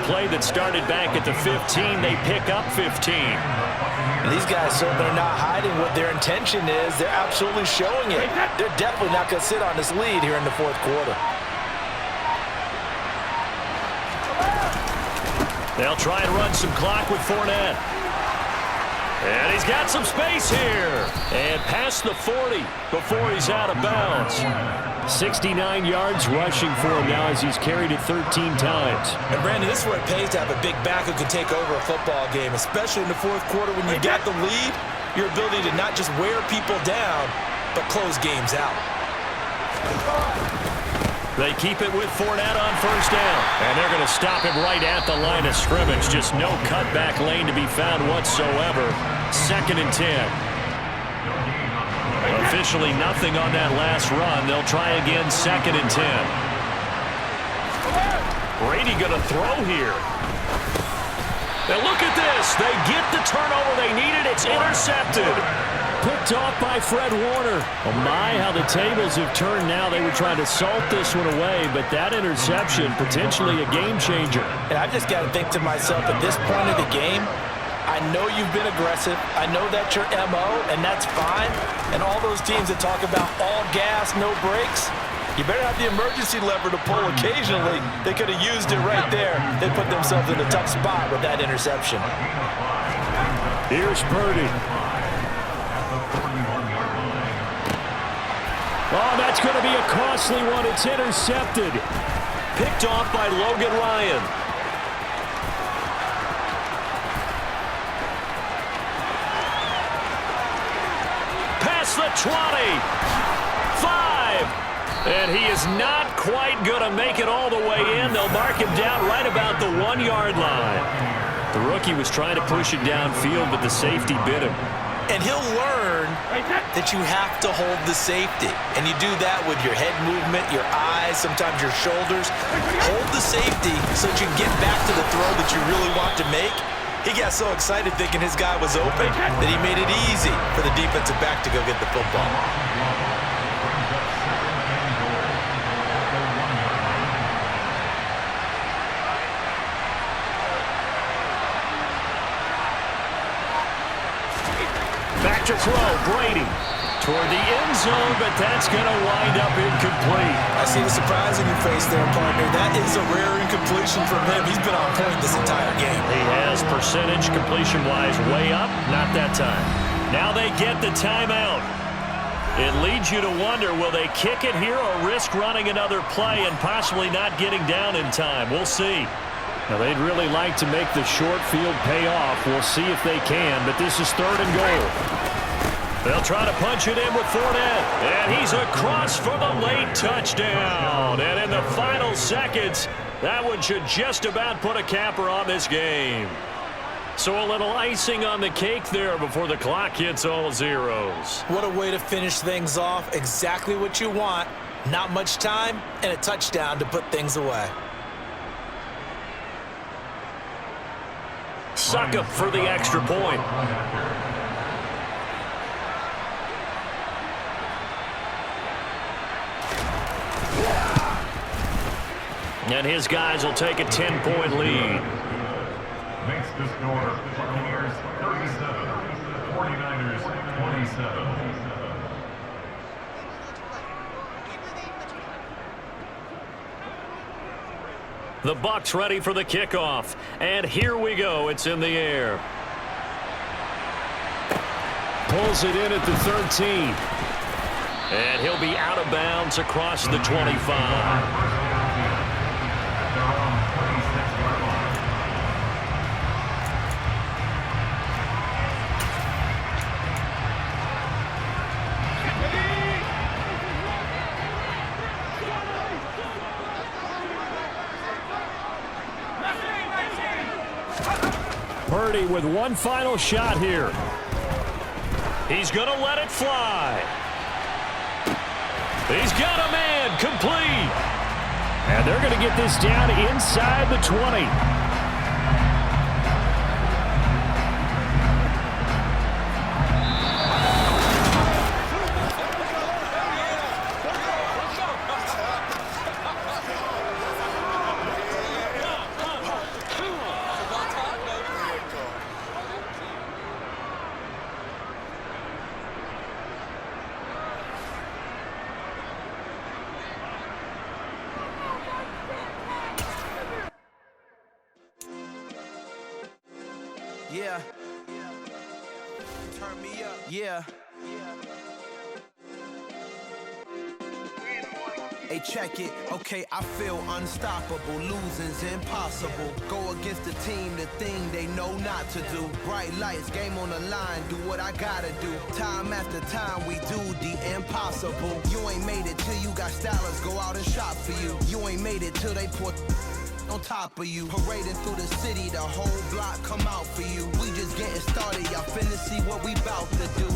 play that started back at the 15. They pick up 15. And these guys certainly are not hiding what their intention is. They're absolutely showing it. They're definitely not going to sit on this lead here in the fourth quarter. They'll try and run some clock with Fournette. And he's got some space here. And past the 40 before he's out of bounds. 69 yards rushing for him now as he's carried it 13 times. And, Brandon, this is where it pays to have a big back who can take over a football game, especially in the fourth quarter when you got the lead. Your ability to not just wear people down, but close games out. They keep it with Fournette on first down. And they're going to stop him right at the line of scrimmage. Just no cutback lane to be found whatsoever. 2nd and 10. Officially nothing on that last run. They'll try again 2nd and 10. Brady going to throw here. Now look at this. They get the turnover they needed. It's intercepted. Picked off by Fred Warner. Oh my, how the tables have turned now. They were trying to salt this one away, but that interception, potentially a game changer. And I just got to think to myself, at this point of the game, I know you've been aggressive. I know that's your MO, and that's fine. And all those teams that talk about all gas, no brakes, you better have the emergency lever to pull occasionally. They could have used it right there. They put themselves in a tough spot with that interception. Here's Purdy. Oh, that's going to be a costly one. It's intercepted. Picked off by Logan Ryan. Past the 20. 5. And he is not quite going to make it all the way in. They'll mark him down right about the 1-yard line. The rookie was trying to push it downfield, but the safety bit him. And he'll learn that you have to hold the safety. And you do that with your head movement, your eyes, sometimes your shoulders. Hold the safety so that you can get back to the throw that you really want to make. He got so excited thinking his guy was open that he made it easy for the defensive back to go get the football. Back to throw, Brady. Toward the end zone, but that's going to wind up incomplete. I see the surprise in your face there, partner. That is a rare incompletion from him. He's been on point this entire game. He has percentage completion-wise way up. Not that time. Now they get the timeout. It leads you to wonder, will they kick it here or risk running another play and possibly not getting down in time? We'll see. Now, they'd really like to make the short field pay off. We'll see if they can, but this is 3rd and goal. They'll try to punch it in with Fournette, and he's across for the late touchdown. And in the final seconds, that one should just about put a capper on this game. So a little icing on the cake there before the clock hits all zeros. What a way to finish things off. Exactly what you want. Not much time and a touchdown to put things away. Suck up for the extra point. And his guys will take a 10-point lead. Makes the score Buccaneers 37, 49ers 27. The Bucs ready for the kickoff. And here we go. It's in the air. Pulls it in at the 13. And he'll be out of bounds across the 25. Purdy with one final shot here. He's going to let it fly. He's got a man complete. And they're going to get this down inside the 20. Yeah. Turn me up. Yeah. Hey, check it. Okay, I feel unstoppable. Losing's impossible. Go against the team, the thing they know not to do. Bright lights, game on the line, do what I gotta do. Time after time, we do the impossible. You ain't made it till you got stylers go out and shop for you. You ain't made it till they put on top of you. Parading through the city, the whole block come out for you. We just getting started, y'all finna see what we bout to do.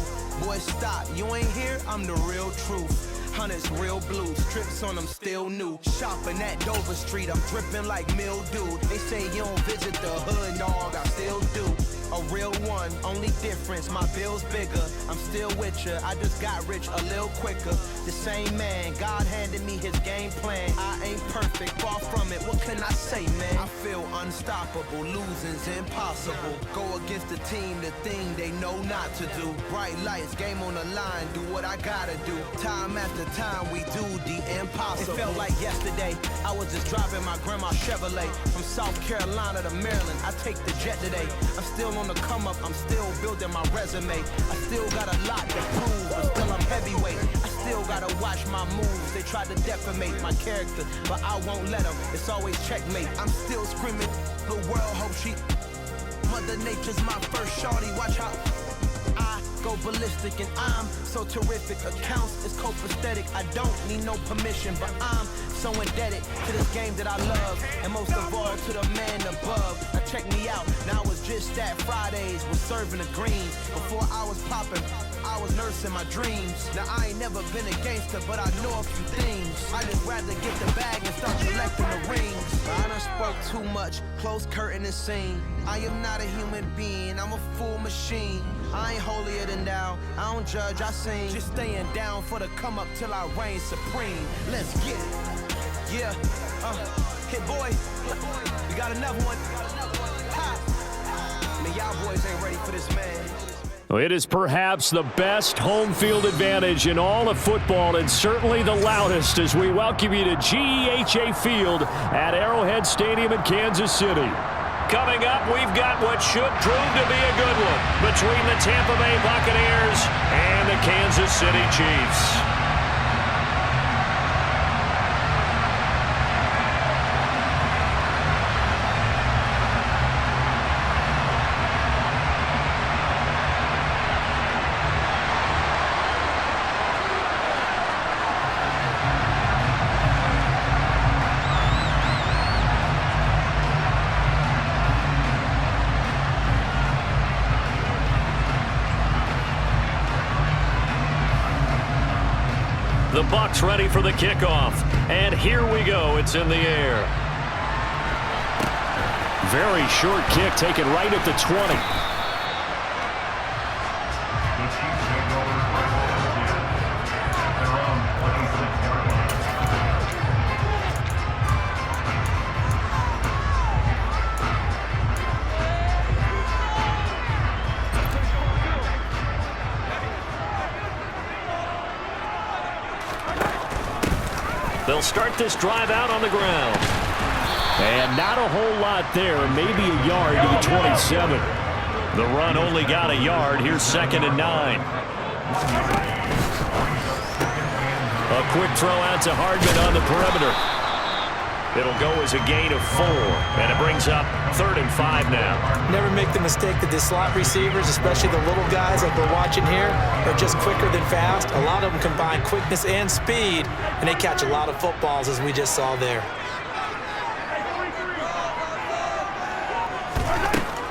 Boy, stop, you ain't here, I'm the real truth. Hunters, real blues, strips on them still new. Shopping at Dover Street, I'm dripping like mildew. They say you don't visit the hood, dog, I still do. A real one, only difference, my bill's bigger. I'm still with ya, I just got rich a little quicker. The same man, God handed me his game plan. I ain't perfect, far from it, what can I say, man? I feel unstoppable, losing's impossible. Go against the team, the thing they know not to do. Bright lights, game on the line, do what I gotta do. Time after time, we do the impossible. It felt like yesterday, I was just driving my grandma's Chevrolet. From South Carolina to Maryland, I take the jet today. I'm still on the come up, I'm still building my resume. I still got a lot to prove, but still I'm heavyweight. I still gotta watch my moves. They tried to defamate my character, but I won't let them. It's always checkmate. I'm still screaming, the world hope she. Mother Nature's my first shorty, watch how I go ballistic, and I'm so terrific. Accounts is copacetic. I don't need no permission, but I'm so indebted to this game that I love, and most of all to the man above. Now check me out, now I was just at Fridays, was serving the greens. Before I was popping, I was nursing my dreams. Now I ain't never been a gangster, but I know a few things. I just rather get the bag and start collecting the rings. I done spoke too much, close curtain and scene. I am not a human being, I'm a full machine. I ain't holier than thou, I don't judge, I sing. Just staying down for the come up till I reign supreme. Let's get it. Yeah, hit boy, we got another one. Ha. Man, y'all boys ain't ready for this, man. It is perhaps the best home field advantage in all of football, and certainly the loudest, as we welcome you to GEHA Field at Arrowhead Stadium in Kansas City. Coming up, we've got what should prove to be a good one between the Tampa Bay Buccaneers and the Kansas City Chiefs. The Bucs ready for the kickoff, and here we go. It's in the air. Very short kick, taken right at the 20. The Chiefs take over right at their own 26-yard line. They'll start this drive out on the ground. And not a whole lot there, maybe a yard to the 27. The run only got a yard. Here's 2nd and 9. A quick throw out to Hardman on the perimeter. It'll go as a gain of 4, and it brings up 3rd and 5 now. Never make the mistake that the slot receivers, especially the little guys like we're watching here, are just quicker than fast. A lot of them combine quickness and speed, and they catch a lot of footballs, as we just saw there.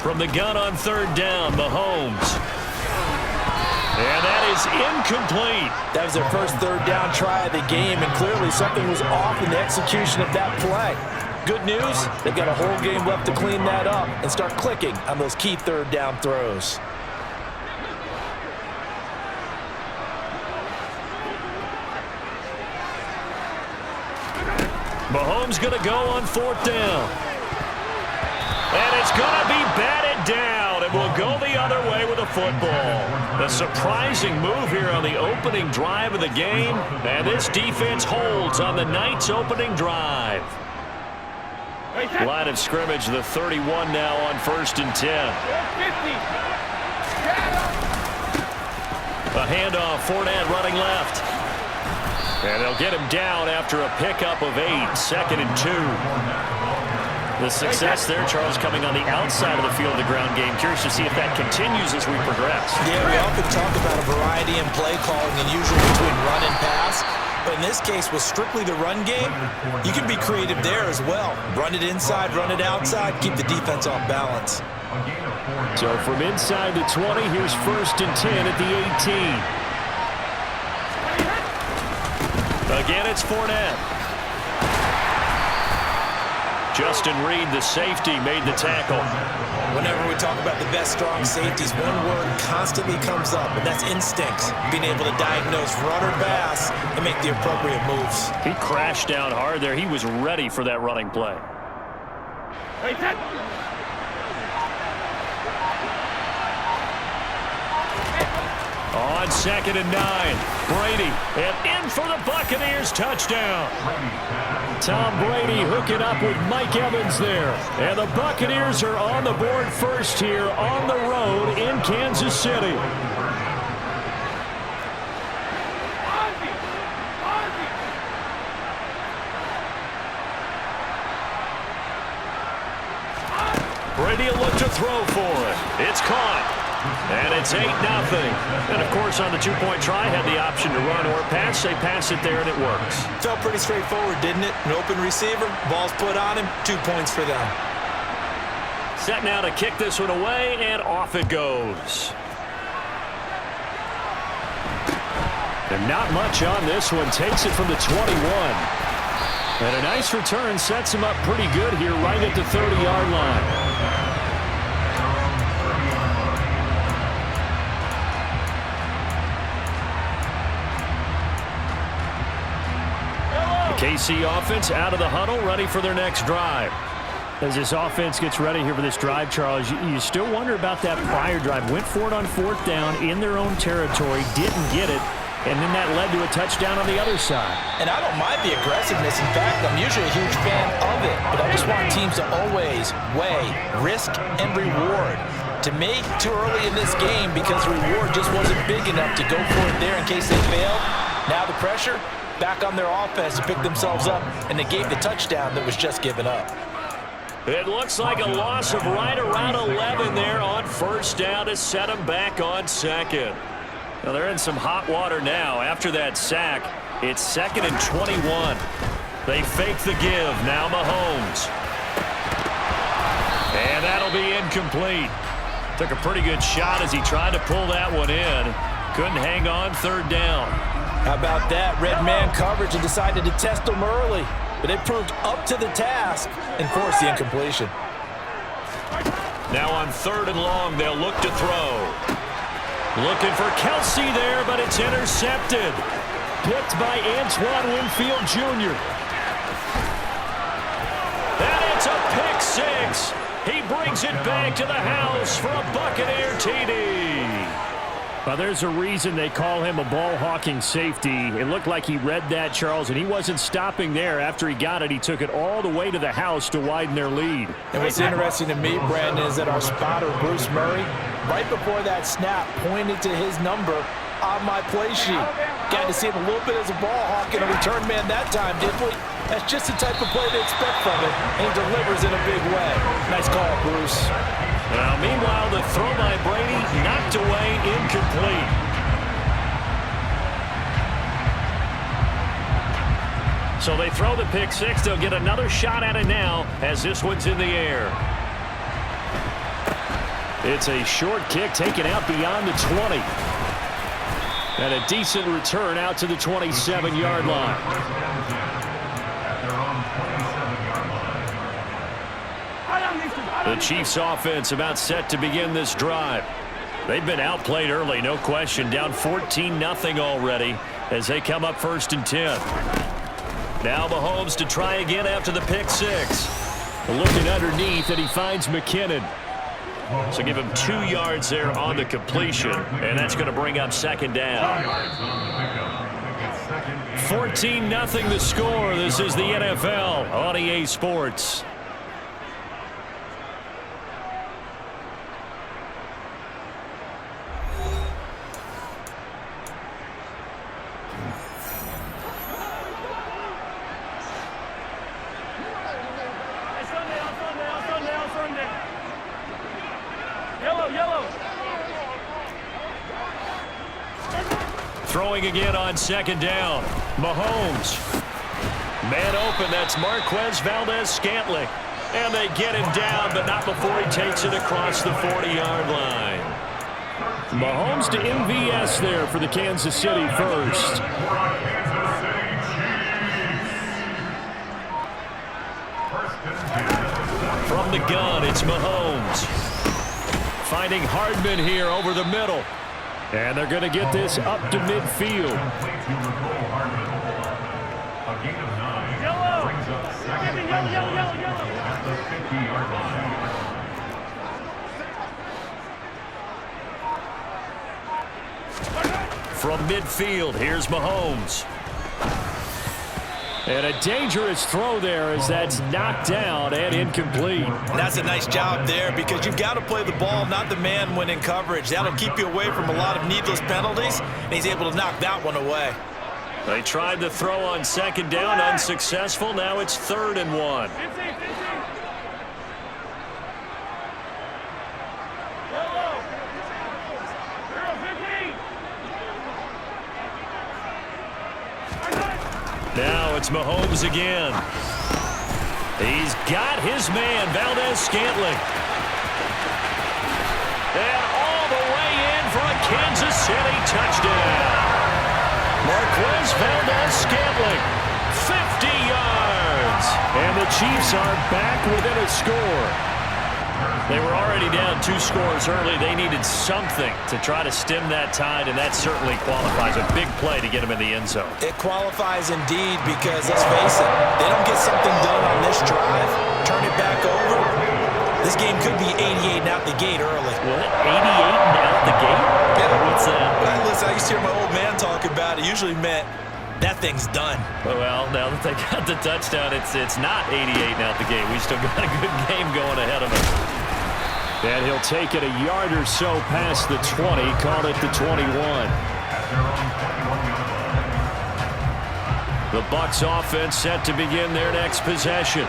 From the gun on 3rd down, Mahomes. And that is incomplete. That was their first 3rd down try of the game, and clearly something was off in the execution of that play. Good news, they've got a whole game left to clean that up and start clicking on those key 3rd down throws. Mahomes going to go on 4th down. And it's going to be batted down, and will go the other way with a football. The surprising move here on the opening drive of the game, and this defense holds on the night's opening drive. Line of scrimmage, the 31 now on 1st and 10. A handoff, Fournette running left. And they'll get him down after a pickup of 8, 2nd and 2. The success there, Charles, coming on the outside of the field of the ground game. Curious to see if that continues as we progress. Yeah, we often talk about a variety in play calling and usually between run and pass. But in this case, with strictly the run game, you can be creative there as well. Run it inside, run it outside, keep the defense off balance. So from inside the 20, here's 1st and 10 at the 18. Again, it's Fournette. Justin Reed, the safety, made the tackle. Whenever we talk about the best strong safeties, one word constantly comes up, and that's instincts. Being able to diagnose run or pass and make the appropriate moves. He crashed down hard there. He was ready for that running play. On 2nd and 9, Brady, and in for the Buccaneers, touchdown. Tom Brady hooking up with Mike Evans there. And the Buccaneers are on the board first here on the road in Kansas City. Brady will look to throw for it. It's caught. And it's 8-0. And, of course, on the two-point try, had the option to run or pass. They pass it there, and it works. Felt pretty straightforward, didn't it? An open receiver, ball's put on him, 2 points for them. Set now to kick this one away, and off it goes. And not much on this one. Takes it from the 21. And a nice return sets him up pretty good here right at the 30-yard line. KC offense out of the huddle, ready for their next drive. As this offense gets ready here for this drive, Charles, you still wonder about that prior drive. Went for it on 4th down in their own territory, didn't get it, and then that led to a touchdown on the other side. And I don't mind the aggressiveness. In fact, I'm usually a huge fan of it, but I just want teams to always weigh risk and reward. To me, too early in this game because the reward just wasn't big enough to go for it there in case they failed. Now the pressure back on their offense to pick themselves up, and they gave the touchdown that was just given up. It looks like a loss of right around 11 there on 1st down to set them back on 2nd. Now they're in some hot water now. After that sack, it's 2nd and 21. They fake the give. Now Mahomes. And that'll be incomplete. Took a pretty good shot as he tried to pull that one in. Couldn't hang on 3rd down. How about that? Red man coverage and decided to test them early. But they proved up to the task and forced the incompletion. Now on 3rd and long, they'll look to throw. Looking for Kelsey there, but it's intercepted. Picked by Antoine Winfield Jr. And it's a pick 6. He brings it back to the house for a Buccaneer TD. Well, there's a reason they call him a ball-hawking safety. It looked like he read that, Charles, and he wasn't stopping there. After he got it, he took it all the way to the house to widen their lead. And what's interesting to me, Brandon, is that our spotter, Bruce Murray, right before that snap, pointed to his number on my play sheet. Got to see him a little bit as a ball hawk and a return man that time, didn't we? That's just the type of play they expect from him, and he delivers in a big way. Nice call, Bruce. Now, meanwhile, the throw by Brady knocked away, incomplete. So they throw the pick 6. They'll get another shot at it now as this one's in the air. It's a short kick taken out beyond the 20. And a decent return out to the 27-yard line. The Chiefs offense about set to begin this drive. They've been outplayed early, no question. Down 14-0 already as they come up 1st and 10. Now Mahomes to try again after the pick 6. Looking underneath, and he finds McKinnon. So give him 2 yards there on the completion, and that's going to bring up 2nd down. 14-0 the score. This is the NFL on EA Sports. Throwing again on second down. Mahomes. Man open, that's Marquez Valdez-Scantling. And they get him down, but not before he takes it across the 40-yard line. Mahomes to MVS there for the Kansas City first. From the gun, it's Mahomes. Finding Hardman here over the middle. And they're going to get this up to midfield. A gain of 9 brings up second and long at the 50-yard line. From midfield, here's Mahomes. And a dangerous throw there as that's knocked down and incomplete. And that's a nice job there because you've got to play the ball, not the man when in coverage. That'll keep you away from a lot of needless penalties, and he's able to knock that one away. They tried to throw on second down, unsuccessful. Now it's 3rd and 1. Now it's Mahomes again. He's got his man, Valdez-Scantling. And all the way in for a Kansas City touchdown. Marquez Valdez-Scantling, 50 yards. And the Chiefs are back within a score. They were already down 2 scores early. They needed something to try to stem that tide, and that certainly qualifies. A big play to get them in the end zone. It qualifies indeed because, let's face it, they don't get something done on this drive, turn it back over. This game could be 88 and out the gate early. What? 88 and out the gate? Yeah. What's that? Well, listen, I used to hear my old man talk about it. Usually meant that thing's done. Well, now that they got the touchdown, it's not 88 and out the gate. We still got a good game going ahead of us. And he'll take it a yard or so past the 20, call it the 21. The Bucs offense set to begin their next possession.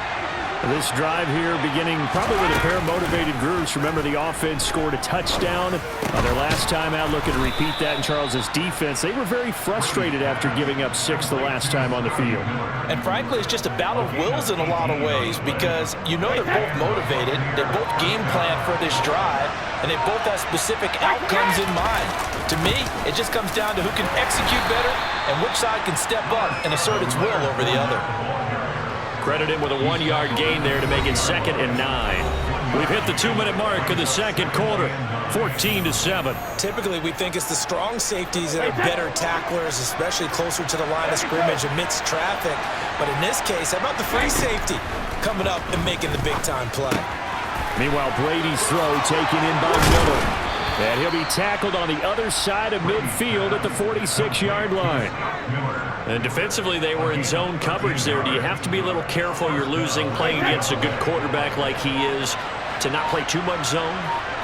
This drive here beginning probably with a pair of motivated groups. Remember, the offense scored a touchdown on their last time out. Looking to repeat that in Charles's defense. They were very frustrated after giving up 6 the last time on the field. And frankly, it's just a battle of wills in a lot of ways because you know they're both motivated. They both game plan for this drive, and they both have specific outcomes in mind. To me, it just comes down to who can execute better and which side can step up and assert its will over the other. Credit him with a 1-yard gain there to make it 2nd and 9. We've hit the 2-minute mark of the second quarter, 14-7. Typically, we think it's the strong safeties that are better tacklers, especially closer to the line of scrimmage amidst traffic. But in this case, how about the free safety coming up and making the big-time play? Meanwhile, Brady's throw taken in by Miller. And he'll be tackled on the other side of midfield at the 46-yard line. And defensively, they were in zone coverage there. Do you have to be a little careful? You're losing, playing against a good quarterback like he is, to not play too much zone?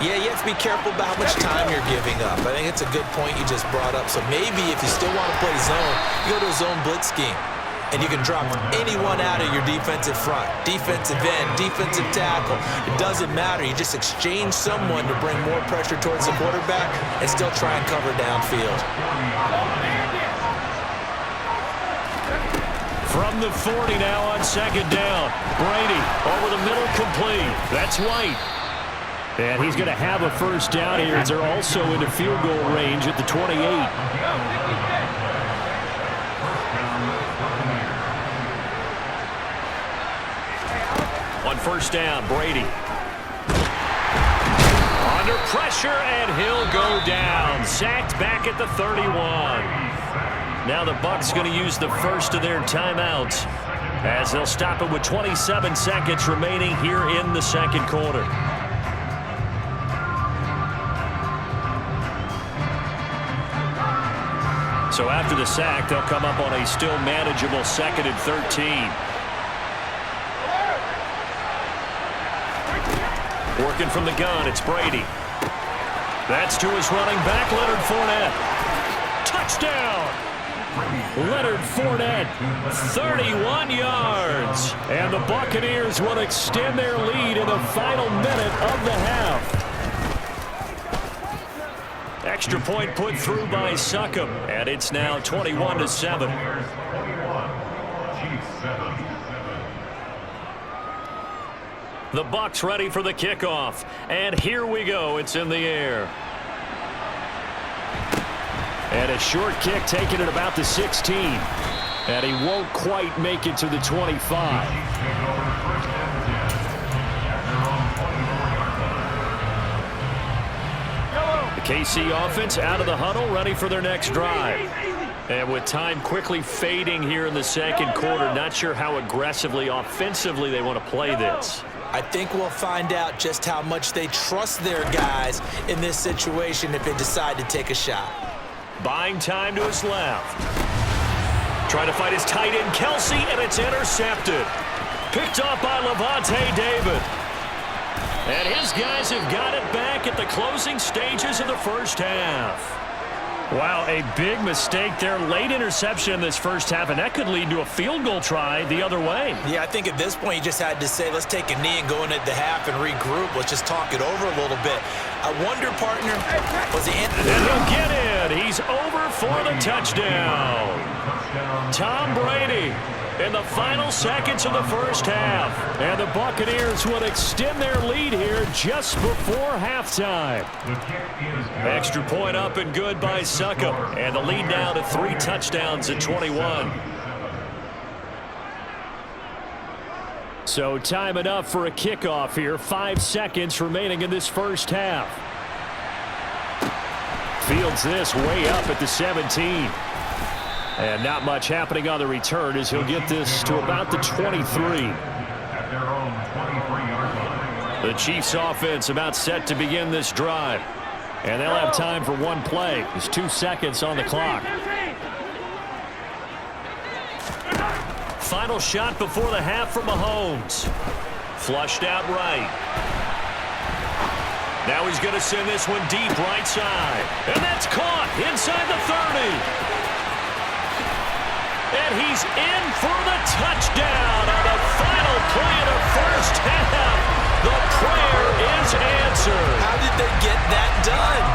Yeah, you have to be careful about how much time you're giving up. I think it's a good point you just brought up. So maybe if you still want to play zone, you go to a zone blitz scheme. And you can drop anyone out of your defensive front. Defensive end, defensive tackle. It doesn't matter. You just exchange someone to bring more pressure towards the quarterback and still try and cover downfield. From the 40 now on second down. Brady over the middle, complete. That's White. And he's going to have a first down here as they're also into field goal range at the 28. On first down, Brady. Under pressure, and he'll go down. Sacked back at the 31. Now the Bucs going to use the first of their timeouts as they'll stop it with 27 seconds remaining here in the second quarter. So after the sack, they'll come up on a still manageable 2nd and 13. Working from the gun, it's Brady. That's to his running back, Leonard Fournette. Touchdown! Leonard Fournette, 31 yards. And the Buccaneers will extend their lead in the final minute of the half. Extra point put through by Succop, and it's now 21-7. The Bucs ready for the kickoff, and here we go. It's in the air. And a short kick taken at about the 16. And he won't quite make it to the 25. The KC offense out of the huddle, ready for their next drive. And with time quickly fading here in the second quarter, not sure how aggressively, offensively they want to play this. I think we'll find out just how much they trust their guys in this situation if they decide to take a shot. Buying time to his left. Trying to fight his tight end, Kelsey, and it's intercepted. Picked off by Levante David. And his guys have got it back at the closing stages of the first half. Wow, a big mistake there. Late interception in this first half, and that could lead to a field goal try the other way. Yeah, I think at this point you just had to say, let's take a knee and go into the half and regroup. Let's just talk it over a little bit. I wonder, partner, was he in? And he'll get it. He's over for the touchdown. Tom Brady in the final seconds of the first half. And the Buccaneers would extend their lead here just before halftime. Extra point up and good by Succop. And the lead now to 3 touchdowns at 21. So time enough for a kickoff here. 5 seconds remaining in this first half. Fields this way up at the 17. And not much happening on the return as he'll get this to about the 23. The Chiefs offense about set to begin this drive. And they'll have time for one play. There's 2 seconds on the clock. Final shot before the half from Mahomes. Flushed out right. Now he's going to send this one deep right side. And that's caught inside the 30. And he's in for the touchdown on the final play of the first half. The prayer is answered. How did they get that done?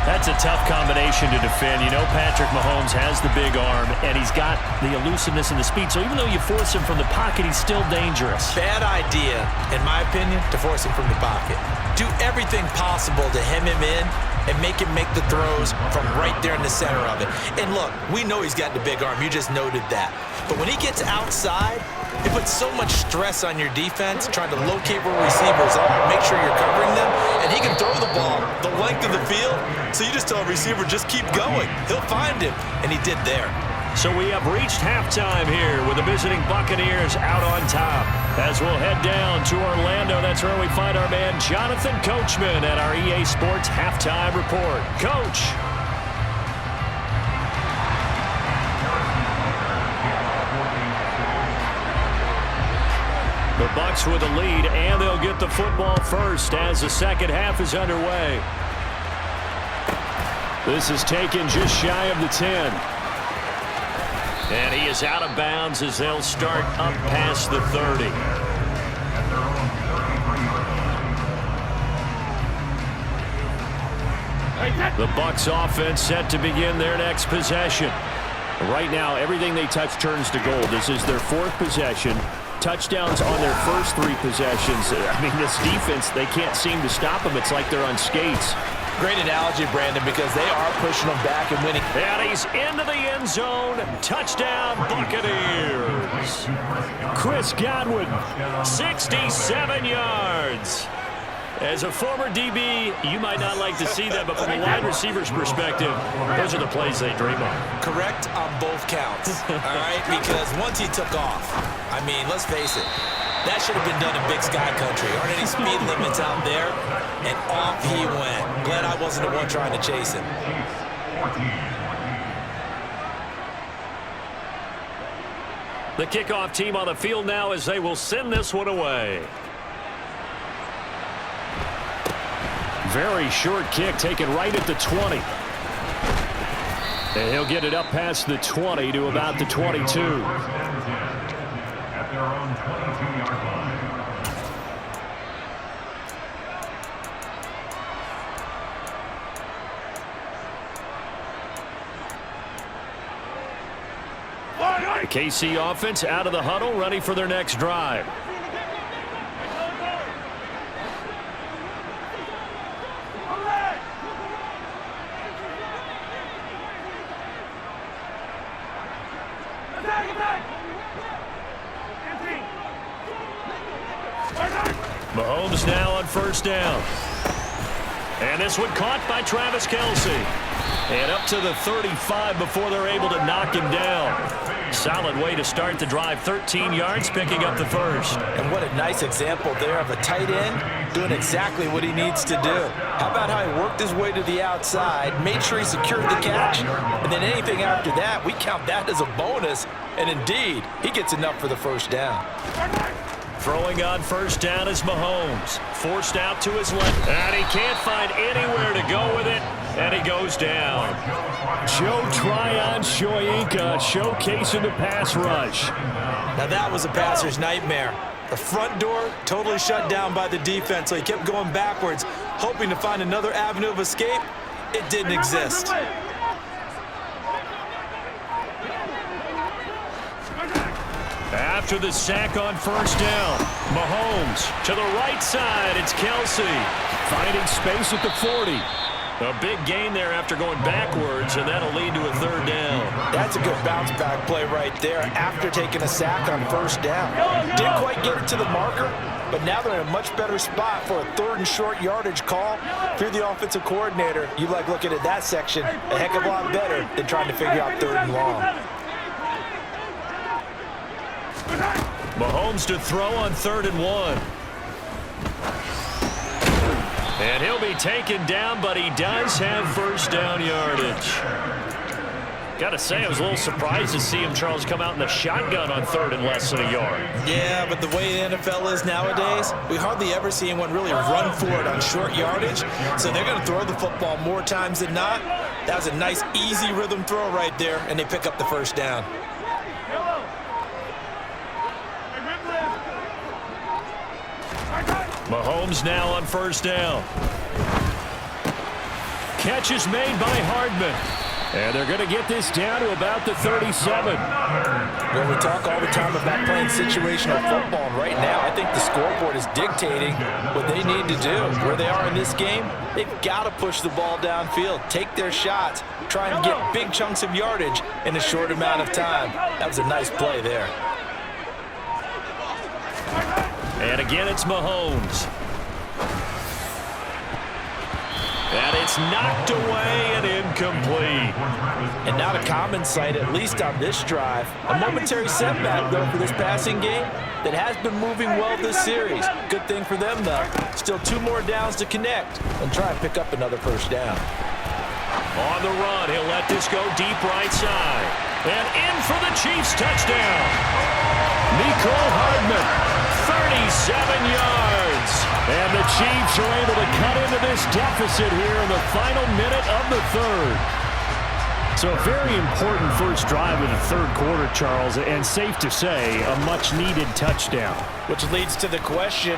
That's a tough combination to defend. You know Patrick Mahomes has the big arm, and he's got the elusiveness and the speed. So even though you force him from the pocket, he's still dangerous. Bad idea, in my opinion, to force him from the pocket. Do everything possible to hem him in and make him make the throws from right there in the center of it. And look, we know he's got the big arm. You just noted that. But when he gets outside, it puts so much stress on your defense trying to locate where receivers are, make sure you're covering them, and he can throw the ball the length of the field. So you just tell a receiver, just keep going. He'll find him, and he did there. So we have reached halftime here with the visiting Buccaneers out on top. As we'll head down to Orlando, that's where we find our man Jonathan Coachman at our EA Sports Halftime Report. Coach. The Bucs with the lead, and they'll get the football first as the second half is underway. This is taken just shy of the 10. And he is out of bounds as they'll start up past the 30. The Bucs offense set to begin their next possession. Right now, everything they touch turns to gold. This is their 4th possession. Touchdowns on their first 3 possessions. I mean, this defense, they can't seem to stop them. It's like they're on skates. Great analogy, Brandon, because they are pushing them back and winning. And he's into the end zone. Touchdown, Buccaneers. Chris Godwin, 67 yards. As a former DB, you might not like to see that, but from a wide receiver's perspective, those are the plays they dream of. Correct on both counts, all right? Because once he took off, I mean, let's face it, that should have been done in Big Sky Country. Aren't any speed limits out there? And off he went. Glad I wasn't the one trying to chase him. The kickoff team on the field now as they will send this one away. Very short kick taken right at the 20. And he'll get it up past the 20 to about the 22. At their own 22-yard line. The KC offense out of the huddle, ready for their next drive. Mahomes now on first down. And this one caught by Travis Kelce. And up to the 35 before they're able to knock him down. Solid way to start the drive. 13 yards, picking up the first. And what a nice example there of a tight end doing exactly what he needs to do. How about how he worked his way to the outside, made sure he secured the catch, and then anything after that, we count that as a bonus. And indeed, he gets enough for the first down. Throwing on first down is Mahomes. Forced out to his left. And he can't find anywhere to go with it. And he goes down. Joe Tryon-Shoyinka showcasing the pass rush. Now that was a passer's nightmare. The front door totally shut down by the defense, so he kept going backwards, hoping to find another avenue of escape. It didn't exist. After the sack on first down, Mahomes to the right side. It's Kelce finding space at the 40. A big gain there after going backwards, and that'll lead to a third down. That's a good bounce back play right there after taking a sack on first down. Didn't quite get it to the marker, but now they're in a much better spot for a third and short yardage call. If you're the offensive coordinator, you like looking at that section a heck of a lot better than trying to figure out third and long. Mahomes to throw on 3rd and 1. And he'll be taken down, but he does have first down yardage. Got to say, I was a little surprised to see him, Charles, come out in the shotgun on 3rd and less than a yard. Yeah, but the way the NFL is nowadays, we hardly ever see anyone really run for it on short yardage. So they're going to throw the football more times than not. That was a nice, easy rhythm throw right there, and they pick up the first down. Mahomes now on first down. Catch is made by Hardman. And they're going to get this down to about the 37. Well, we talk all the time about playing situational football, and right now I think the scoreboard is dictating what they need to do. Where they are in this game, they've got to push the ball downfield, take their shots, try and get big chunks of yardage in a short amount of time. That was a nice play there. And again, it's Mahomes. And it's knocked away and incomplete. And not a common sight, at least on this drive. A momentary setback, though, for this passing game that has been moving well this series. Good thing for them, though. Still 2 more downs to connect and try and pick up another first down. On the run, he'll let this go deep right side. And in for the Chiefs touchdown. Mecole Hardman. 37 yards. And the Chiefs are able to cut into this deficit here in the final minute of the 3rd. So a very important first drive of the 3rd quarter, Charles, and safe to say, a much-needed touchdown. Which leads to the question,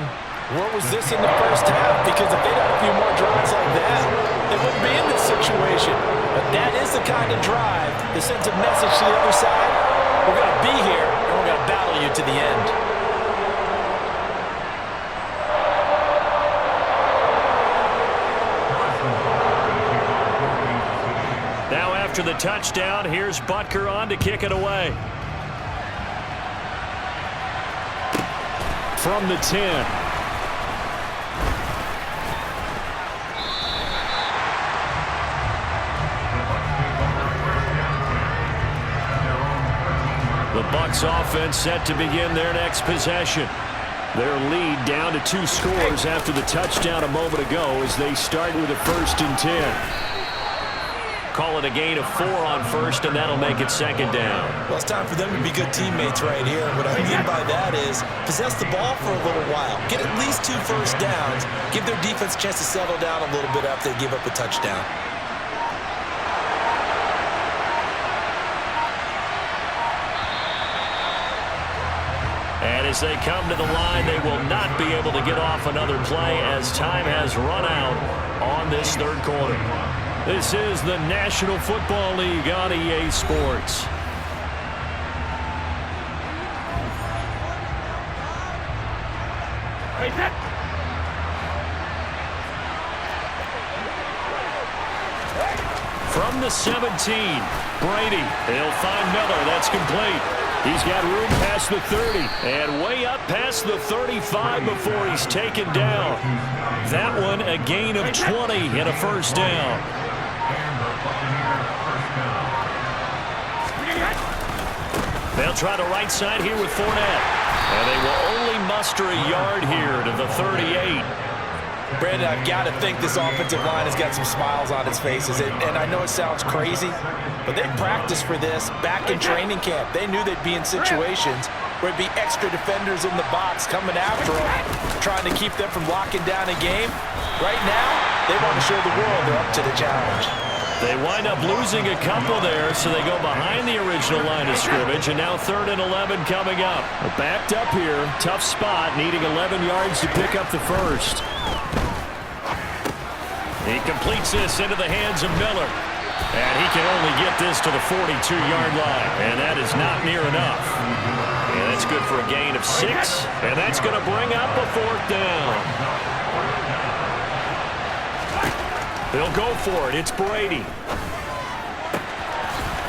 where was this in the first half? Because if they'd had a few more drives like that, they wouldn't be in this situation. But that is the kind of drive that sends a message to the other side. We're going to be here, and we're going to battle you to the end. After the touchdown, here's Butker on to kick it away. From the 10. The Bucs offense set to begin their next possession. Their lead down to 2 scores after the touchdown a moment ago as they start with a 1st and 10. Call it a gain of 4 on first, and that'll make it 2nd down. Well, it's time for them to be good teammates right here. And what I mean by that is possess the ball for a little while. Get at least 2 first downs. Give their defense a chance to settle down a little bit after they give up a touchdown. And as they come to the line, they will not be able to get off another play as time has run out on this 3rd quarter. This is the National Football League on EA Sports. from the 17. Brady, he'll find Miller. That's complete. He's got room past the 30 and way up past the 35 before he's taken down. That one a gain of 20 and a first down. They'll try the right side here with Fournette. And they will only muster a yard here to the 38. Brandon, I've got to think this offensive line has got some smiles on its faces. And I know it sounds crazy, but they practiced for this back in training camp. They knew they'd be in situations where it'd be extra defenders in the box coming after them, trying to keep them from locking down a game. Right now, they want to show the world they're up to the challenge. They wind up losing a couple there, so they go behind the original line of scrimmage, and now 3rd and 11 coming up. Backed up here, tough spot, needing 11 yards to pick up the first. He completes this into the hands of Miller. And he can only get this to the 42-yard line, and that is not near enough. And that's good for a gain of 6, and that's going to bring up a 4th down. They'll go for it. It's Brady.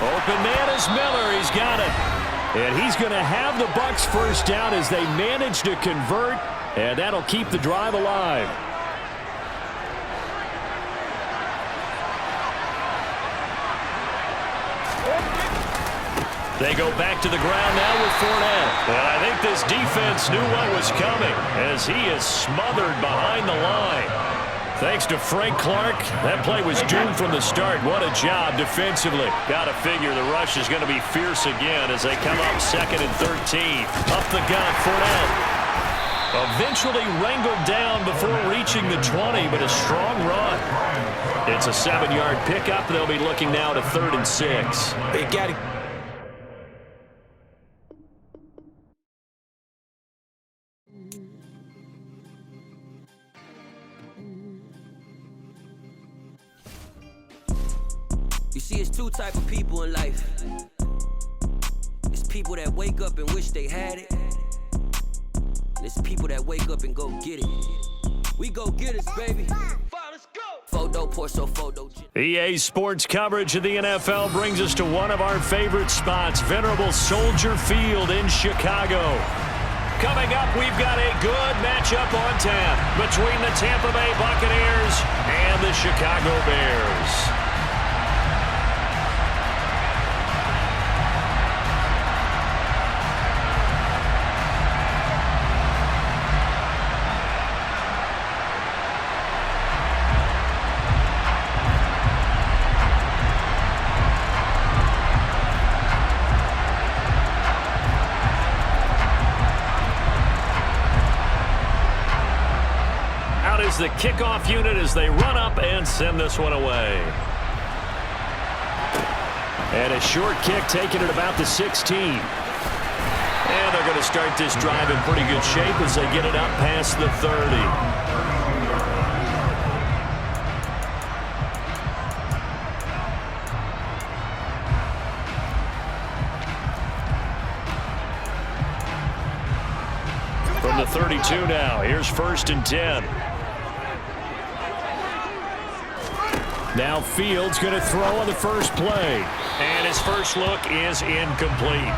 Open man is Miller. He's got it. And he's going to have the Bucs first down as they manage to convert, and that'll keep the drive alive. They go back to the ground now with Fournette. And I think this defense knew what was coming as he is smothered behind the line. Thanks to Frank Clark, that play was doomed from the start. What a job defensively. Got to figure the rush is going to be fierce again as they come up 2nd and 13. Up the gut, Fournette. Eventually wrangled down before reaching the 20, but a strong run. It's a 7-yard pickup. They'll be looking now to 3rd and 6. They got to... You see, it's 2 type of people in life. It's people that wake up and wish they had it. And it's people that wake up and go get it. We go get it, baby. Let's go. Photo, Porso, photo. EA Sports coverage of the NFL brings us to one of our favorite spots, venerable Soldier Field in Chicago. Coming up, we've got a good matchup on tap between the Tampa Bay Buccaneers and the Chicago Bears. The kickoff unit as they run up and send this one away. And a short kick taken at about the 16. And they're going to start this drive in pretty good shape as they get it up past the 30. From the 32 now, here's 1st and 10. Now Fields going to throw on the first play. And his first look is incomplete.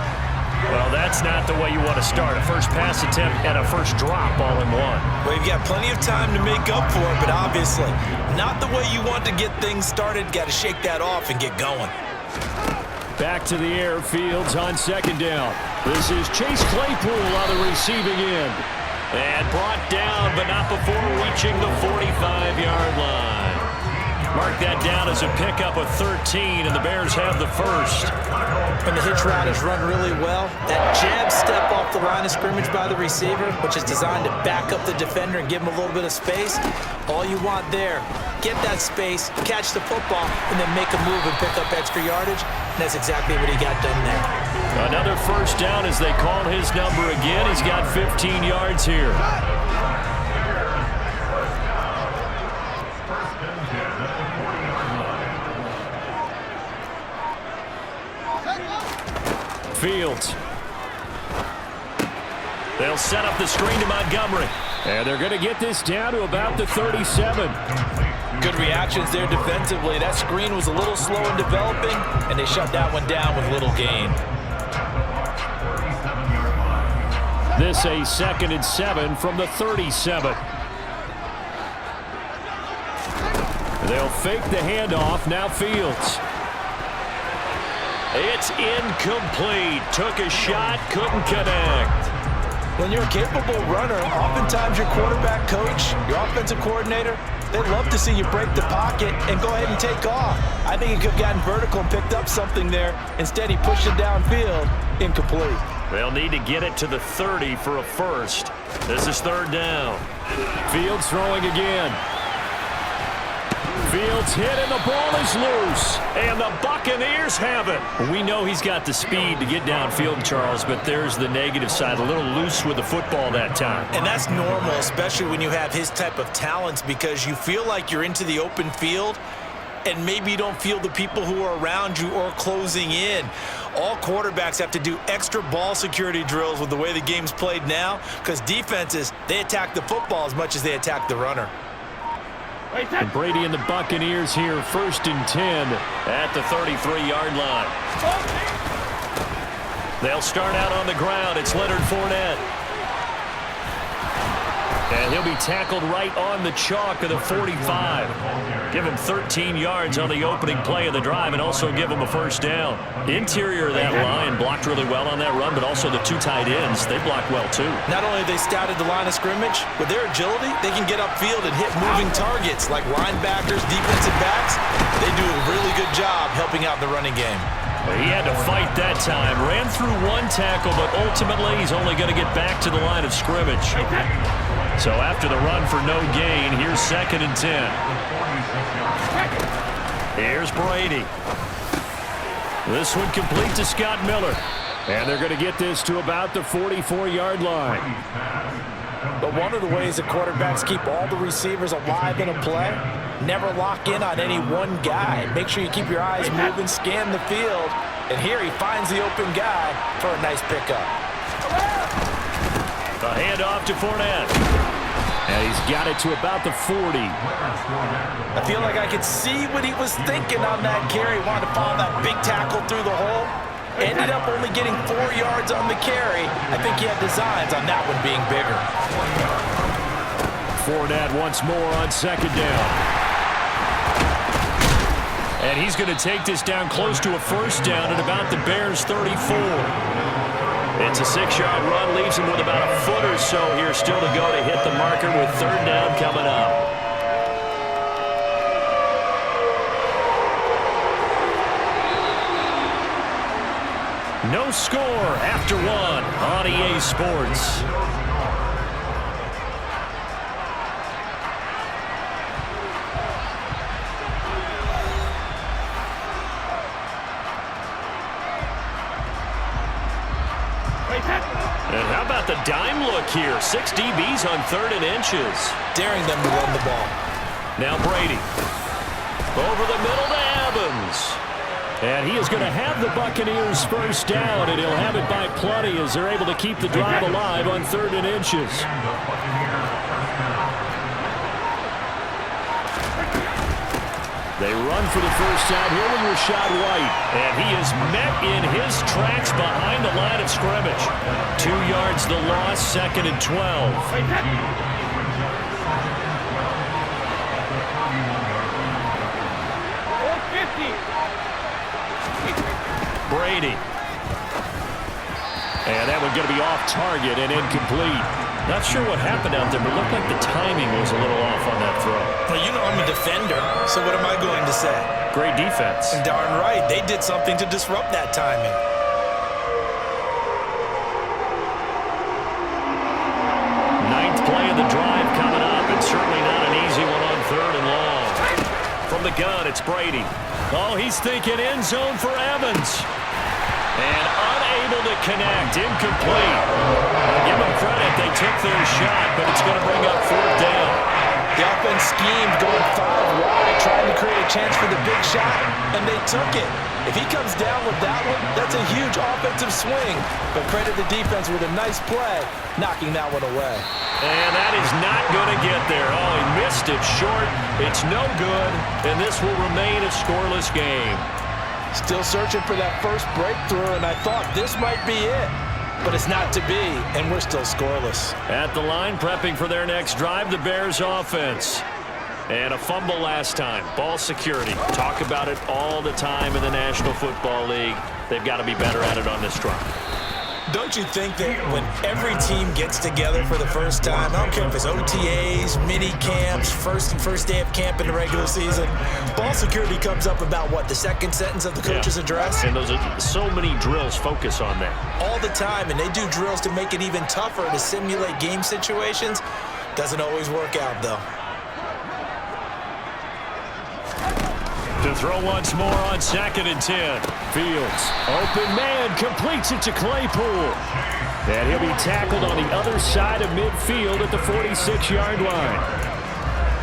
Well, that's not the way you want to start. A first pass attempt and a first drop all in one. Well, you've got plenty of time to make up for it, but obviously not the way you want to get things started. Got to shake that off and get going. Back to the air, Fields on 2nd down. This is Chase Claypool on the receiving end. And brought down, but not before reaching the 45-yard line. Mark that down as a pickup of 13, and the Bears have the first. And the hitch route is run really well. That jab step off the line of scrimmage by the receiver, which is designed to back up the defender and give him a little bit of space. All you want there, get that space, catch the football, and then make a move and pick up extra yardage. And that's exactly what he got done there. Another first down as they call his number again. He's got 15 yards here. Fields. They'll set up the screen to Montgomery. And they're going to get this down to about the 37. Good reactions there defensively. That screen was a little slow in developing, and they shut that one down with little gain. This a 2nd and 7 from the 37. They'll fake the handoff. Now Fields. It's incomplete. Took a shot, couldn't connect. When you're a capable runner, oftentimes your quarterback coach, your offensive coordinator, they'd love to see you break the pocket and go ahead and take off. I think he could have gotten vertical and picked up something there. Instead, he pushed it downfield. Incomplete. They'll need to get it to the 30 for a first. This is 3rd down. Fields throwing again. Fields hit and the ball is loose. And the Buccaneers have it. We know he's got the speed to get downfield, Charles, but there's the negative side. A little loose with the football that time. And that's normal, especially when you have his type of talents, because you feel like you're into the open field and maybe you don't feel the people who are around you or closing in. All quarterbacks have to do extra ball security drills with the way the game's played now, because defenses, they attack the football as much as they attack the runner. And Brady and the Buccaneers here, 1st and 10 at the 33-yard line. They'll start out on the ground. It's Leonard Fournette. And he'll be tackled right on the chalk of the 45. Give him 13 yards on the opening play of the drive and also give him a first down. Interior of that line blocked really well on that run, but also the 2 tight ends, they blocked well too. Not only have they scouted the line of scrimmage, with their agility, they can get upfield and hit moving targets like linebackers, defensive backs. They do a really good job helping out in the running game. He had to fight that time. Ran through 1 tackle, but ultimately he's only going to get back to the line of scrimmage. So after the run for no gain, here's 2nd and 10. Here's Brady. This one complete to Scott Miller. And they're going to get this to about the 44-yard line. But one of the ways that quarterbacks keep all the receivers alive in a play, never lock in on any one guy. Make sure you keep your eyes moving, scan the field. And here he finds the open guy for a nice pickup. The handoff to Fournette. And he's got it to about the 40. I feel like I could see what he was thinking on that carry. Wanted to follow that big tackle through the hole. Ended up only getting 4 yards on the carry. I think he had designs on that one being bigger. Fournette once more on 2nd down. And he's going to take this down close to a first down at about the Bears' 34. It's a 6-yard run, leaves him with about a foot or so here still to go to hit the marker with 3rd down coming up. No score after 1 on EA Sports. And how about the dime look here? 6 DBs on 3rd and inches. Daring them to run the ball. Now Brady. Over the middle to Evans. And he is going to have the Buccaneers first down, and he'll have it by plenty as they're able to keep the drive alive on 3rd and inches. They run for the first down here with Rachaad White. And he is met in his tracks behind the line of scrimmage. 2 yards the loss, 2nd and 12. Brady. And that one going to be off target and incomplete. Not sure what happened out there, but it looked like the timing was a little off on that throw. Well, you know I'm a defender, so what am I going to say? Great defense. And darn right, they did something to disrupt that timing. Ninth play of the drive coming up, and certainly not an easy one on 3rd and long. From the gun, it's Brady. Oh, he's thinking end zone for Evans. And unable to connect, incomplete. I'll give them credit, they took their shot, but it's going to bring up 4th down. The offense schemed going 5 wide, trying to create a chance for the big shot, and they took it. If he comes down with that one, that's a huge offensive swing. But credit the defense with a nice play, knocking that one away. And that is not going to get there. Oh, he missed it short. It's no good, and this will remain a scoreless game. Still searching for that first breakthrough, and I thought this might be it. But it's not to be, and we're still scoreless. At the line, prepping for their next drive, the Bears offense. And a fumble last time. Ball security. Talk about it all the time in the National Football League. They've got to be better at it on this drive. Don't you think that when every team gets together for the first time, I don't care if it's OTAs, mini camps, first day of camp in the regular season, ball security comes up about what, the second sentence of the coach's address? And those are so many drills focus on that. All the time, and they do drills to make it even tougher to simulate game situations. Doesn't always work out, though. To throw once more on 2nd and 10. Fields, open man, completes it to Claypool. And he'll be tackled on the other side of midfield at the 46-yard line.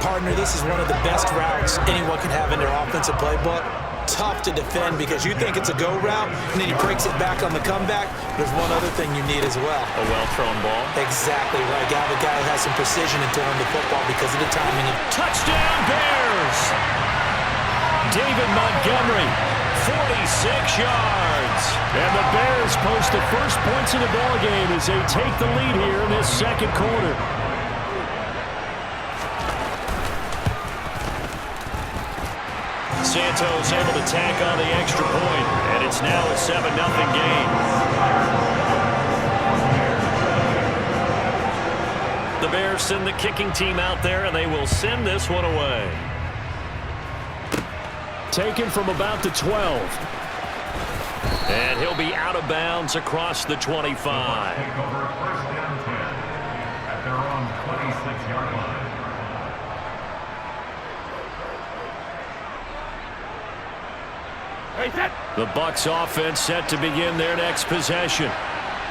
Partner, this is one of the best routes anyone can have in their offensive playbook. Tough to defend because you think it's a go route, and then he breaks it back on the comeback. There's one other thing you need as well. A well-thrown ball. Exactly right. Got a guy who has some precision in throwing the football because of the timing. Touchdown, Bears! David Montgomery, 46 yards. And the Bears post the first points of the ballgame as they take the lead here in this second quarter. Santos able to tack on the extra point, and it's now a 7-0 game. The Bears send the kicking team out there, and they will send this one away. Taken from about the 12. And he'll be out of bounds across the 25. Take over 1st and 10 at their own 26-yard line. The Bucs offense set to begin their next possession.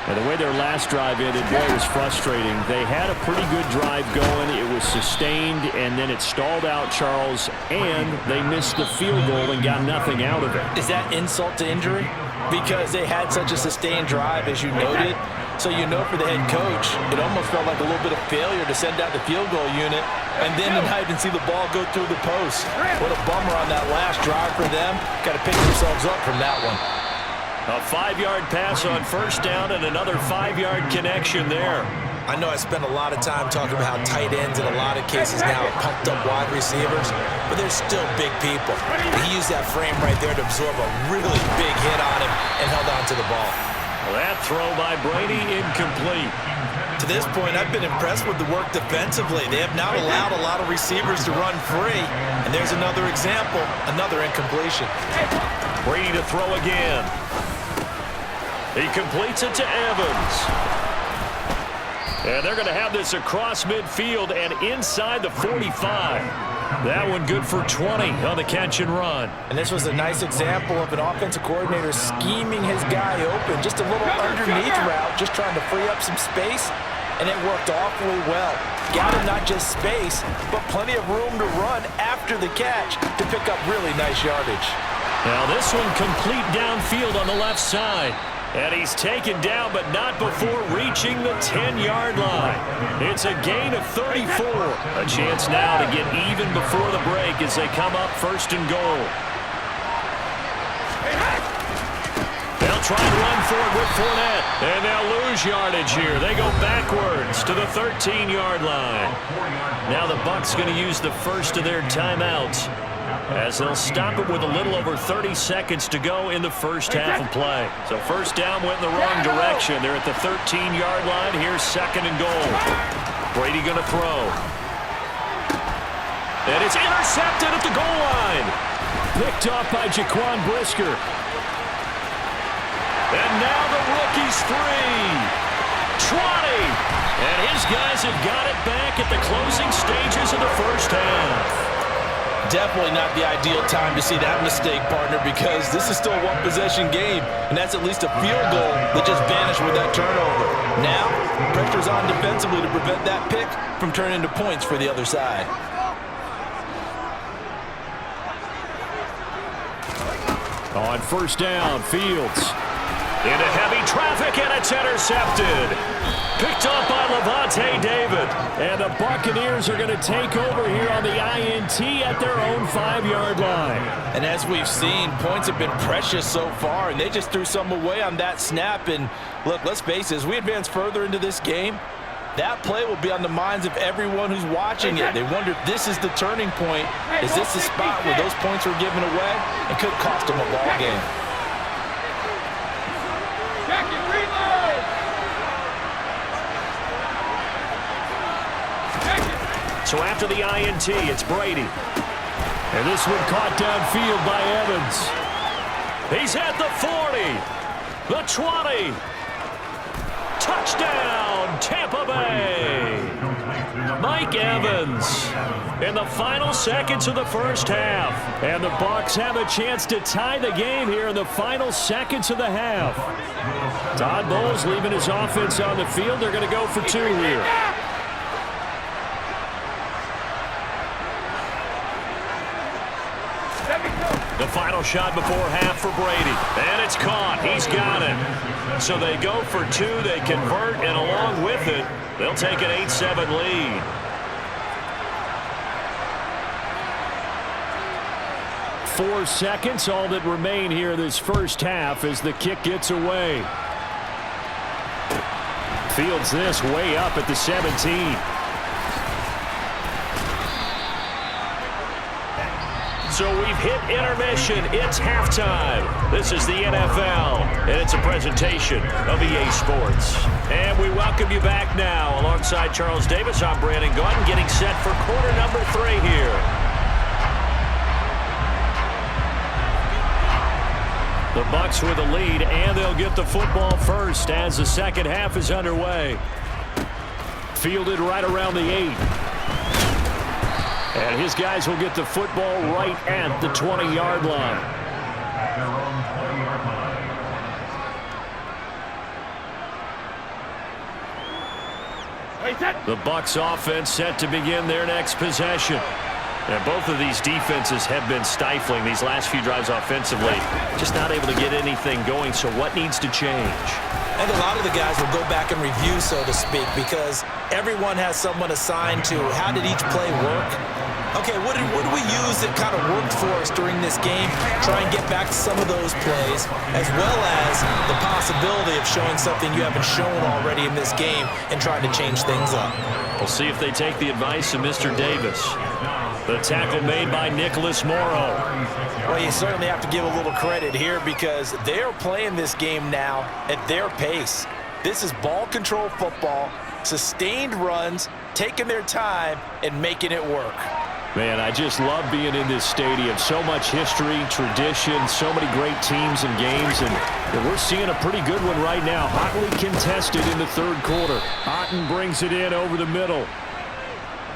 And the way their last drive ended, boy, was frustrating. They had a pretty good drive going. It was sustained, and then it stalled out, Charles, and they missed the field goal and got nothing out of it. Is that insult to injury? Because they had such a sustained drive, as you noted. So you know for the head coach, it almost felt like a little bit of failure to send out the field goal unit and then not even see the ball go through the post. What a bummer on that last drive for them. Got to pick themselves up from that one. A 5-yard pass on 1st down and another 5-yard connection there. I know I spend a lot of time talking about how tight ends in a lot of cases now are pumped up wide receivers, but they're still big people. He used that frame right there to absorb a really big hit on him and held on to the ball. That throw by Brady incomplete. To this point, I've been impressed with the work defensively. They have not allowed a lot of receivers to run free, and there's another example, another incompletion. Brady to throw again. He completes it to Evans. And they're going to have this across midfield and inside the 45. That one good for 20 on the catch and run. And this was a nice example of an offensive coordinator scheming his guy open. Just a little underneath route, just trying to free up some space, and it worked awfully well. Got him not just space, but plenty of room to run after the catch to pick up really nice yardage. Now this one complete downfield on the left side. And he's taken down, but not before reaching the 10-yard line. It's a gain of 34. A chance now to get even before the break as they come up 1st and goal. They'll try and run for it with Fournette. And they'll lose yardage here. They go backwards to the 13-yard line. Now the Bucs going to use the first of their timeouts, as they'll stop it with a little over 30 seconds to go in the first half of play. So 1st down went in the wrong direction. They're at the 13-yard line. Here's 2nd and goal. Brady going to throw. And it's intercepted at the goal line. Picked off by Jaquan Brisker. And now the rookie's free. Trotty. And his guys have got it back at the closing stages of the first half. Definitely not the ideal time to see that mistake, partner, because this is still a one-possession game, and that's at least a field goal that just vanished with that turnover. Now, pressure's on defensively to prevent that pick from turning into points for the other side. On first down, Fields. Into heavy traffic, and it's intercepted. Picked up by Levante David. And the Buccaneers are going to take over here on the INT at their own 5-yard line. And as we've seen, points have been precious so far, and they just threw some away on that snap. And look, let's face it, as we advance further into this game, that play will be on the minds of everyone who's watching it. They wonder if this is the turning point. Is this the spot where those points were given away? It could cost them a ball game. So after the INT, it's Brady. And this one caught downfield by Evans. He's at the 40, the 20. Touchdown, Tampa Bay. Mike Evans in the final seconds of the first half. And the Bucs have a chance to tie the game here in the final seconds of the half. Todd Bowles leaving his offense on the field. They're going to go for 2 here. The final shot before half for Brady. And it's caught. He's got it. So they go for 2. They convert, and along with it, they'll take an 8-7 lead. Four seconds, all that remain here this first half as the kick gets away. Fields this way up at the 17. So we've hit intermission. It's halftime. This is the NFL, and it's a presentation of EA Sports. And we welcome you back now. Alongside Charles Davis, I'm Brandon Gaudin, getting set for quarter number 3 here. The Bucs with a lead, and they'll get the football first as the second half is underway. Fielded right around the 8. And his guys will get the football right at the 20-yard line. At their own 20-yard line. The Bucs offense set to begin their next possession. And both of these defenses have been stifling these last few drives offensively. Just not able to get anything going, so what needs to change? And a lot of the guys will go back and review, so to speak, because everyone has someone assigned to how did each play work. Okay, what did we use that kind of worked for us during this game? Try and get back to some of those plays, as well as the possibility of showing something you haven't shown already in this game and trying to change things up. We'll see if they take the advice of Mr. Davis. The tackle made by Nicholas Morrow. Well, you certainly have to give a little credit here because they're playing this game now at their pace. This is ball control football, sustained runs, taking their time, and making it work. Man, I just love being in this stadium. So much history, tradition, so many great teams and games, and we're seeing a pretty good one right now. Hotly contested in the third quarter. Otten brings it in over the middle.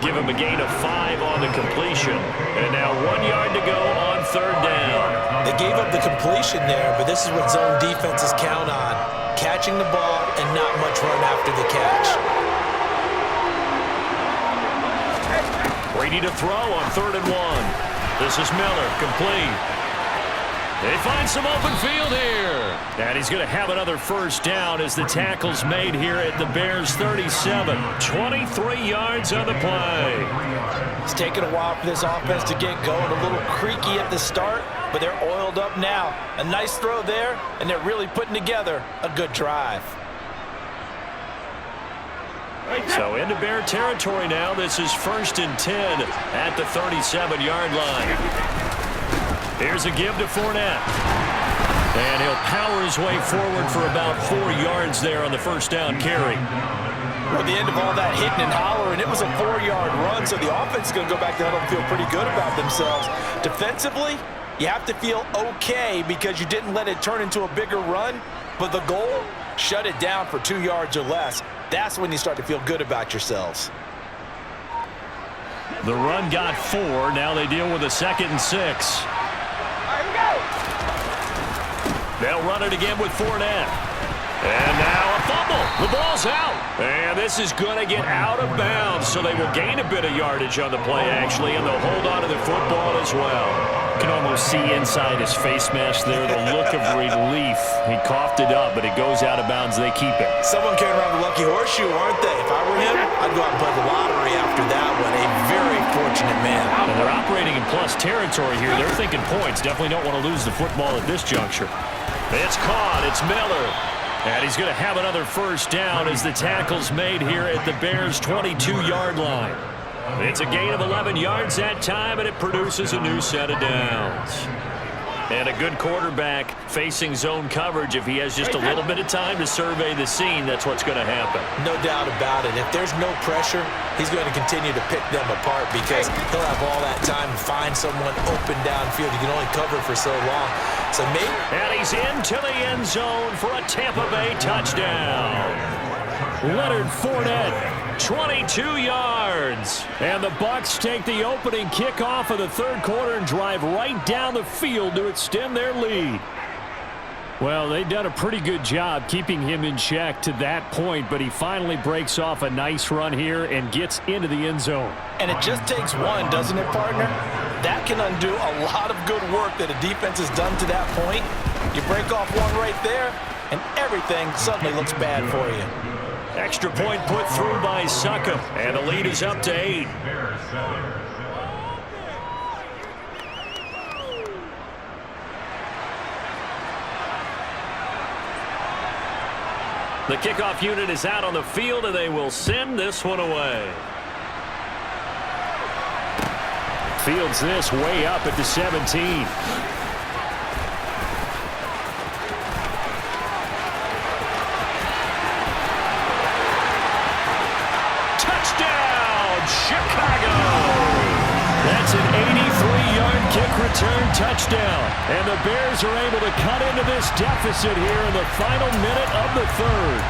Give him a gain of 5 on the completion. And now 1 yard to go on third down. They gave up the completion there, but this is what zone defenses count on. Catching the ball and not much run after the catch. Brady to throw on 3rd and 1. This is Miller, complete. They find some open field here. And he's going to have another first down as the tackle's made here at the Bears 37. 23 yards on the play. It's taken a while for this offense to get going. A little creaky at the start, but they're oiled up now. A nice throw there, and they're really putting together a good drive. So into Bear territory now. This is 1st and 10 at the 37-yard line. Here's a give to Fournette. And he'll power his way forward for about 4 yards there on the first down carry. At the end of all that hitting and hollering, it was a 4-yard run, so the offense is going to go back there and feel pretty good about themselves. Defensively, you have to feel okay because you didn't let it turn into a bigger run, but the goal, shut it down for 2 yards or less. That's when you start to feel good about yourselves. The run got 4. Now they deal with a 2nd and 6. They'll run it again with Fournette. And now a fumble. fumble. The ball's out. And this is going to get out of bounds, so they will gain a bit of yardage on the play, actually, and they'll hold on to the football as well. You can almost see inside his face mask there the look of relief. He coughed it up, but it goes out of bounds. They keep it. Someone carrying around the lucky horseshoe, aren't they? If I were him, I'd go out and play the lottery after that one. A very fortunate man. And they're operating in plus territory here. They're thinking points. Definitely don't want to lose the football at this juncture. It's caught. It's Miller. And he's going to have another first down as the tackle's made here at the Bears' 22-yard line. It's a gain of 11 yards that time, and it produces a new set of downs. And a good quarterback facing zone coverage. If he has just a little bit of time to survey the scene, that's what's going to happen. No doubt about it. If there's no pressure, he's going to continue to pick them apart because he'll have all that time to find someone open downfield. You can only cover for so long. So maybe. And he's into the end zone for a Tampa Bay touchdown. Leonard Fournette, 22 yards. And the Bucs take the opening kickoff of the third quarter and drive right down the field to extend their lead. Well, they've done a pretty good job keeping him in check to that point, but he finally breaks off a nice run here and gets into the end zone. And it just takes one, doesn't it, partner? That can undo a lot of good work that a defense has done to that point. You break off one right there, and everything suddenly looks bad for you. Extra point put through by Succop, and the lead is up to 8. The kickoff unit is out on the field, and they will send this one away. Fields this way up at the 17. Chicago! That's an 83-yard kick return touchdown. And the Bears are able to cut into this deficit here in the final minute of the third.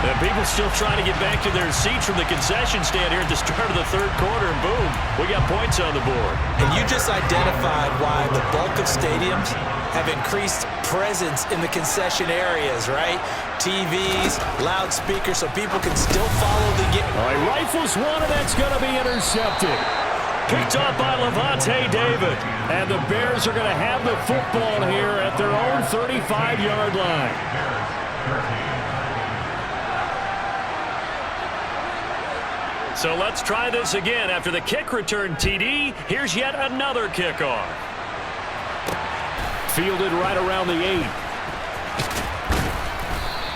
And people still trying to get back to their seats from the concession stand here at the start of the third quarter, and boom, we got points on the board. And you just identified why the bulk of stadiums have increased presence in the concession areas, right? TVs, loudspeakers, so people can still follow the game. All right, rifles one, and that's going to be intercepted. Picked up by Levante David. And the Bears are going to have the football here at their own 35-yard line. So let's try this again. After the kick return TD, here's yet another kickoff. Fielded right around the 8.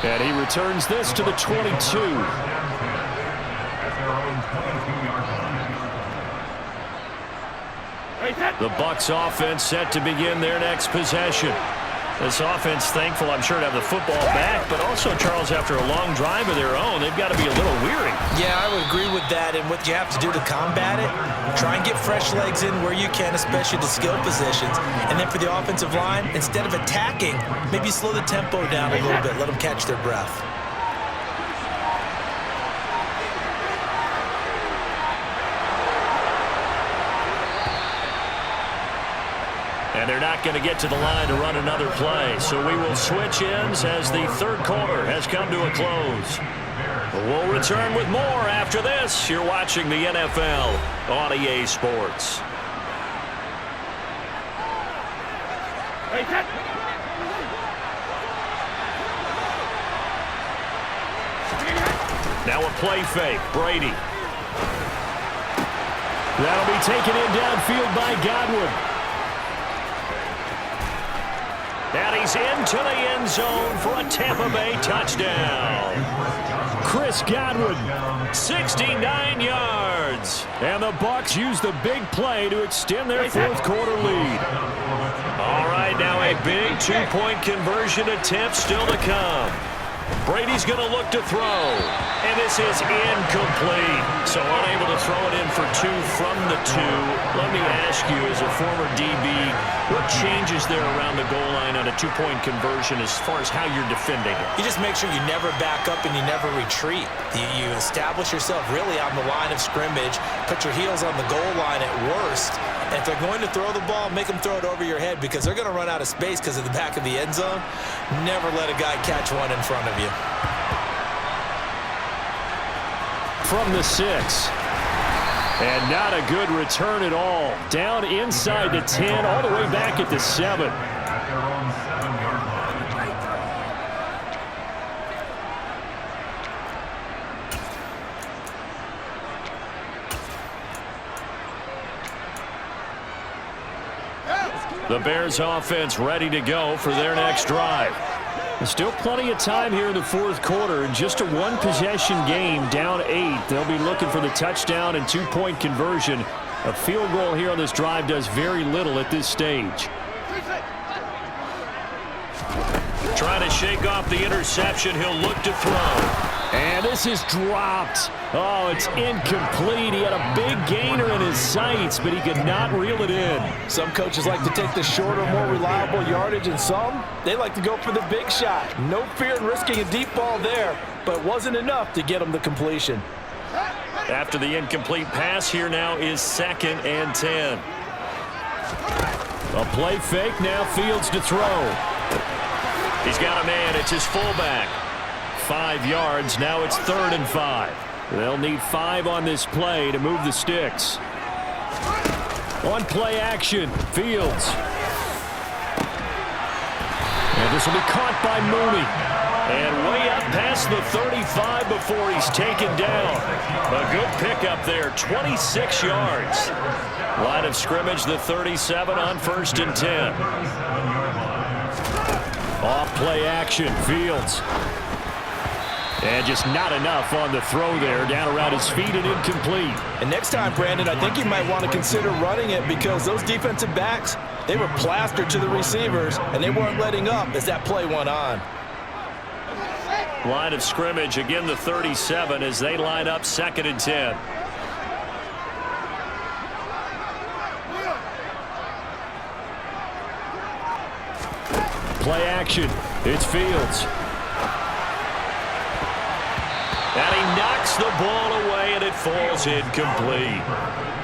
And he returns this to the 22. The Bucs offense set to begin their next possession. This offense thankful, I'm sure, to have the football back, but also, Charles, after a long drive of their own, they've got to be a little weary. Yeah, I would agree with that, and what you have to do to combat it, try and get fresh legs in where you can, especially the skill positions. And then for the offensive line, instead of attacking, maybe slow the tempo down a little bit, let them catch their breath. And they're not going to get to the line to run another play. So we will switch ends as the third quarter has come to a close. We'll return with more after this. You're watching the NFL on EA Sports. Now a play fake. Brady. That'll be taken in downfield by Godwin. And he's into the end zone for a Tampa Bay touchdown. Chris Godwin, 69 yards. And the Bucs use the big play to extend their fourth quarter lead. All right, now a big two-point conversion attempt still to come. Brady's going to look to throw. And this is incomplete. So unable to throw it in for 2 from the 2. Let me ask you, as a former DB, what changes there around the goal line on a 2-point conversion as far as how you're defending it? You just make sure you never back up and you never retreat. You establish yourself really on the line of scrimmage, put your heels on the goal line at worst, and if they're going to throw the ball, make them throw it over your head because they're going to run out of space because of the back of the end zone. Never let a guy catch one in front of you. From the 6. And not a good return at all. Down inside the 10, all the way back at the 7. At their own 7-yard line. The Bears offense ready to go for their next drive. There's still plenty of time here in the 4th quarter. In just a 1-possession game, down 8. They'll be looking for the touchdown and 2-point conversion. A field goal here on this drive does very little at this stage. Trying to shake off the interception. He'll look to throw. And this is dropped. Oh, it's incomplete. He had a big gainer in his sights, but he could not reel it in. Some coaches like to take the shorter, more reliable yardage, and some, they like to go for the big shot. No fear in risking a deep ball there, but it wasn't enough to get him the completion. After the incomplete pass, here now is 2nd and 10. A play fake, now Fields to throw. He's got a man, it's his fullback. 5 yards, now it's 3rd and 5. They'll need 5 on this play to move the sticks. On play action, Fields. And this will be caught by Mooney. And way up past the 35 before he's taken down. A good pickup there, 26 yards. Line of scrimmage, the 37 on 1st and 10. Off play action, Fields. And just not enough on the throw there, down around his feet and incomplete. And next time, Brandon, I think you might want to consider running it because those defensive backs, they were plastered to the receivers, and they weren't letting up as that play went on. Line of scrimmage, again the 37 as they line up 2nd and 10. Play action, it's Fields. And he knocks the ball away, and it falls incomplete.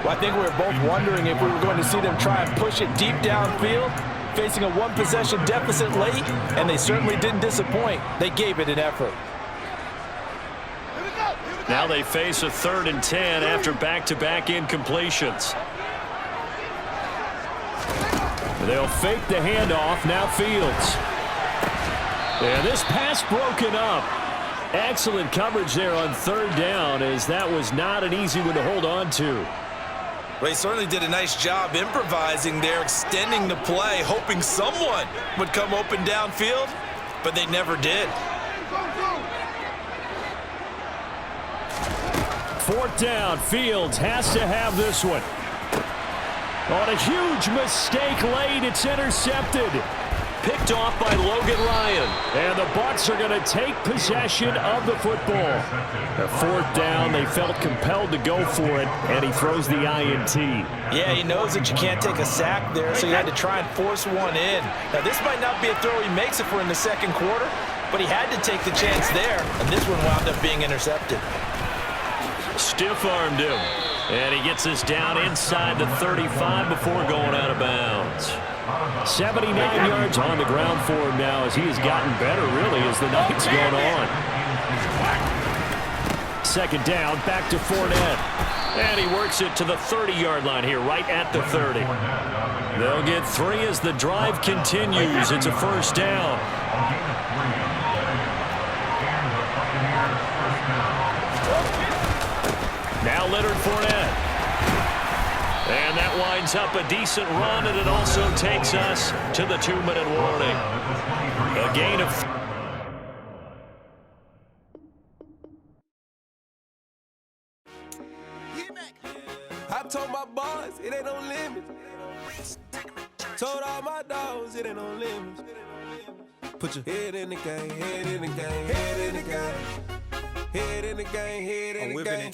Well, I think we were both wondering if we were going to see them try and push it deep downfield, facing a 1-possession deficit late, and they certainly didn't disappoint. They gave it an effort. Now they face a 3rd and 10 after back-to-back incompletions. They'll fake the handoff, now Fields. And this pass broken up. Excellent coverage there on 3rd down, as that was not an easy one to hold on to. Well, he certainly did a nice job improvising there, extending the play, hoping someone would come open downfield, but they never did. 4th down, Fields has to have this one. On a huge mistake late, it's intercepted. Picked off by Logan Ryan. And the Bucs are going to take possession of the football. A 4th down, they felt compelled to go for it, and he throws the INT. Yeah, he knows that you can't take a sack there, so he had to try and force one in. Now, this might not be a throw he makes if we're in the 2nd quarter, but he had to take the chance there, and this one wound up being intercepted. Stiff-armed him. And he gets this down inside the 35 before going out of bounds. 79 yards on the ground for him now as he has gotten better, really, as the night's gone on. 2nd down, back to Fournette. And he works it to the 30-yard line here, right at the 30. They'll get 3 as the drive continues. It's a 1st down. Now Leonard Fournette. And that winds up a decent run, and it also takes us to the 2-minute warning. A gain of... I told my boys it ain't no limits. Told all my dogs it ain't no limits. Put your head in the game, head in the game, head in the game. Head in the game, head in the game.